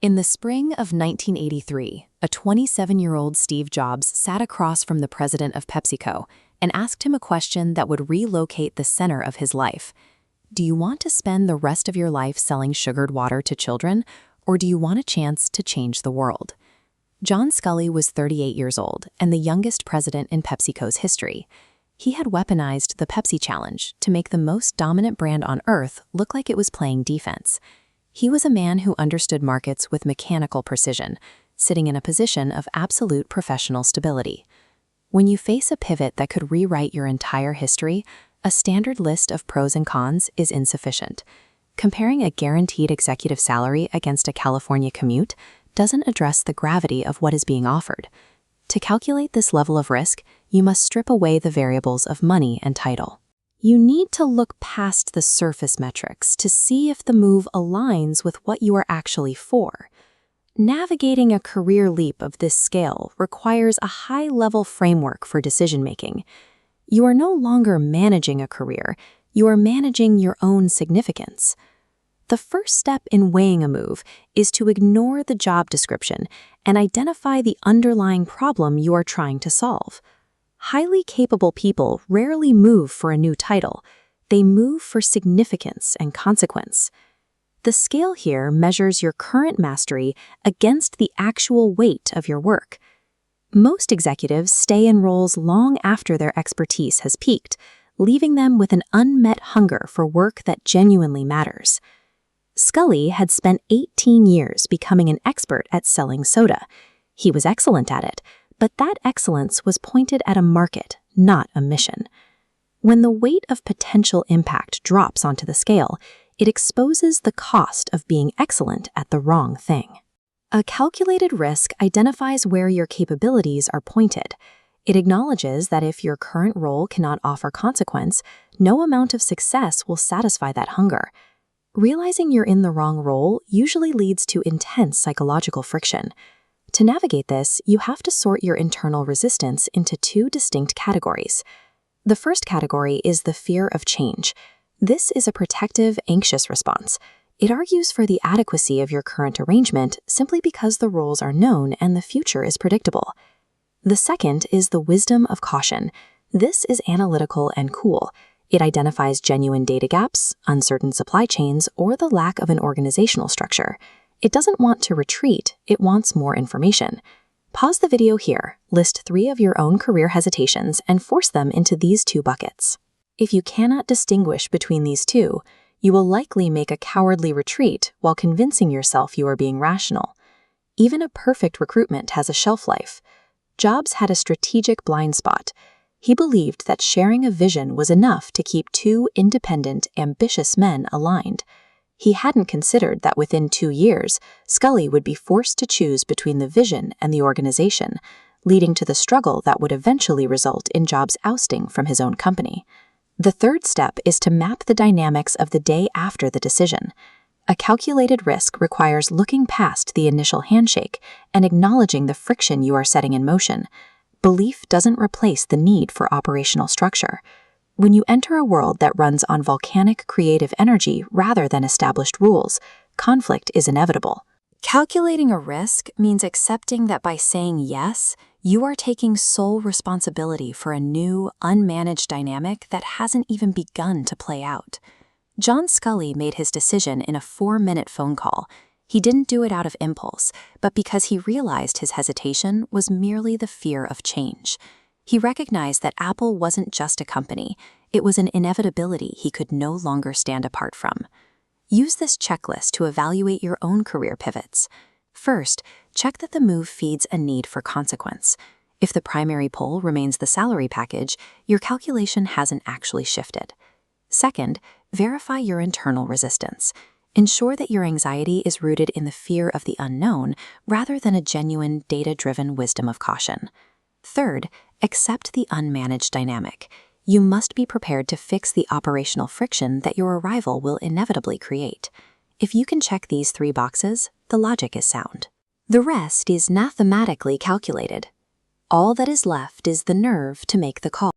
In the spring of 1983, a 27-year-old Steve Jobs sat across from the president of PepsiCo and asked him a question that would relocate the center of his life. Do you want to spend the rest of your life selling sugared water to children, or do you want a chance to change the world? John Sculley was 38 years old and the youngest president in PepsiCo's history. He had weaponized the Pepsi Challenge to make the most dominant brand on Earth look like it was playing defense. He was a man who understood markets with mechanical precision, sitting in a position of absolute professional stability. When you face a pivot that could rewrite your entire history, a standard list of pros and cons is insufficient. Comparing a guaranteed executive salary against a California commute doesn't address the gravity of what is being offered. To calculate this level of risk, you must strip away the variables of money and title. You need to look past the surface metrics to see if the move aligns with what you are actually for. Navigating a career leap of this scale requires a high-level framework for decision-making. You are no longer managing a career, you are managing your own significance. The first step in weighing a move is to ignore the job description and identify the underlying problem you are trying to solve. Highly capable people rarely move for a new title. They move for significance and consequence. The scale here measures your current mastery against the actual weight of your work. Most executives stay in roles long after their expertise has peaked, leaving them with an unmet hunger for work that genuinely matters. Sculley had spent 18 years becoming an expert at selling soda. He was excellent at it, but that excellence was pointed at a market, not a mission. When the weight of potential impact drops onto the scale, it exposes the cost of being excellent at the wrong thing. A calculated risk identifies where your capabilities are pointed. It acknowledges that if your current role cannot offer consequence, no amount of success will satisfy that hunger. Realizing you're in the wrong role usually leads to intense psychological friction. To navigate this, you have to sort your internal resistance into two distinct categories. The first category is the fear of change. This is a protective, anxious response. It argues for the adequacy of your current arrangement simply because the roles are known and the future is predictable. The second is the wisdom of caution. This is analytical and cool. It identifies genuine data gaps, uncertain supply chains, or the lack of an organizational structure. It doesn't want to retreat, it wants more information. Pause the video here, list 3 of your own career hesitations, and force them into these 2 buckets. If you cannot distinguish between these 2, you will likely make a cowardly retreat while convincing yourself you are being rational. Even a perfect recruitment has a shelf life. Jobs had a strategic blind spot. He believed that sharing a vision was enough to keep 2 independent, ambitious men aligned. He hadn't considered that within 2 years, Sculley would be forced to choose between the vision and the organization, leading to the struggle that would eventually result in Jobs' ousting from his own company. The third step is to map the dynamics of the day after the decision. A calculated risk requires looking past the initial handshake and acknowledging the friction you are setting in motion. Belief doesn't replace the need for operational structure. When you enter a world that runs on volcanic creative energy rather than established rules, conflict is inevitable. Calculating a risk means accepting that by saying yes, you are taking sole responsibility for a new, unmanaged dynamic that hasn't even begun to play out. John Sculley made his decision in a 4-minute phone call. He didn't do it out of impulse, but because he realized his hesitation was merely the fear of change. He recognized that Apple wasn't just a company, it was an inevitability he could no longer stand apart from. Use this checklist to evaluate your own career pivots. First, check that the move feeds a need for consequence. If the primary pull remains the salary package, your calculation hasn't actually shifted. Second, verify your internal resistance. Ensure that your anxiety is rooted in the fear of the unknown rather than a genuine, data-driven wisdom of caution. Third, accept the unmanaged dynamic. You must be prepared to fix the operational friction that your arrival will inevitably create. If you can check these 3 boxes, the logic is sound. The rest is mathematically calculated. All that is left is the nerve to make the call.